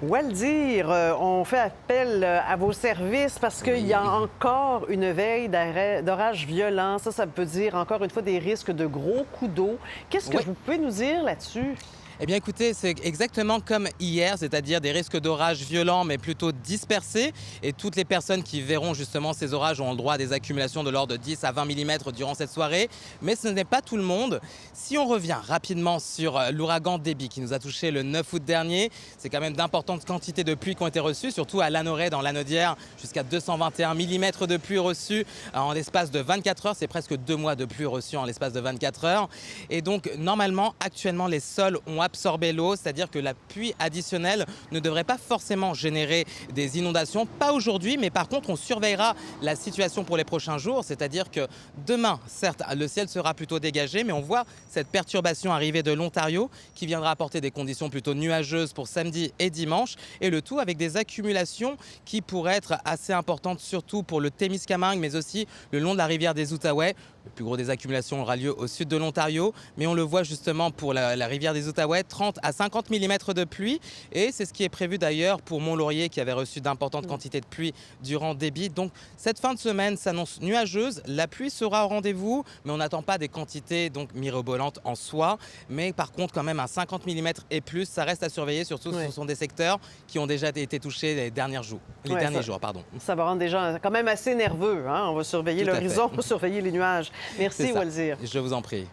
Waldir, on fait appel à vos services parce qu'il y a encore une veille d'orage violent. Ça peut dire encore une fois des risques de gros coups d'eau. Qu'est-ce que Oui. vous pouvez nous dire là-dessus? Eh bien écoutez, c'est exactement comme hier, c'est-à-dire des risques d'orages violents mais plutôt dispersés. Et toutes les personnes qui verront justement ces orages ont le droit à des accumulations de l'ordre de 10 à 20 mm durant cette soirée. Mais ce n'est pas tout le monde. Si on revient rapidement sur l'ouragan Debby qui nous a touché le 9 août dernier, c'est quand même d'importantes quantités de pluie qui ont été reçues, surtout à Lanoret dans l'Anaudière, jusqu'à 221 mm de pluie reçue en l'espace de 24 heures. C'est presque 2 mois de pluie reçue en l'espace de 24 heures. Et donc normalement, actuellement, les sols ont absorber l'eau, c'est-à-dire que la pluie additionnelle ne devrait pas forcément générer des inondations, pas aujourd'hui, mais par contre on surveillera la situation pour les prochains jours, c'est-à-dire que demain, certes, le ciel sera plutôt dégagé, mais on voit cette perturbation arriver de l'Ontario qui viendra apporter des conditions plutôt nuageuses pour samedi et dimanche, et le tout avec des accumulations qui pourraient être assez importantes, surtout pour le Témiscamingue, mais aussi le long de la rivière des Outaouais. Le plus gros des accumulations aura lieu au sud de l'Ontario, mais on le voit justement pour la rivière des Outaouais, 30 à 50 mm de pluie. Et c'est ce qui est prévu d'ailleurs pour Mont-Laurier qui avait reçu d'importantes quantités de pluie durant Debby. Donc cette fin de semaine s'annonce nuageuse. La pluie sera au rendez-vous, mais on n'attend pas des quantités donc mirobolantes en soi. Mais par contre, quand même, un 50 mm et plus, ça reste à surveiller. Surtout, ce sont des secteurs qui ont déjà été touchés les derniers jours. Ça va rendre des gens quand même assez nerveux. Hein? On va surveiller Tout à fait. l'horizon, surveiller les nuages. Merci, C'est ça. Waldir. Je vous en prie.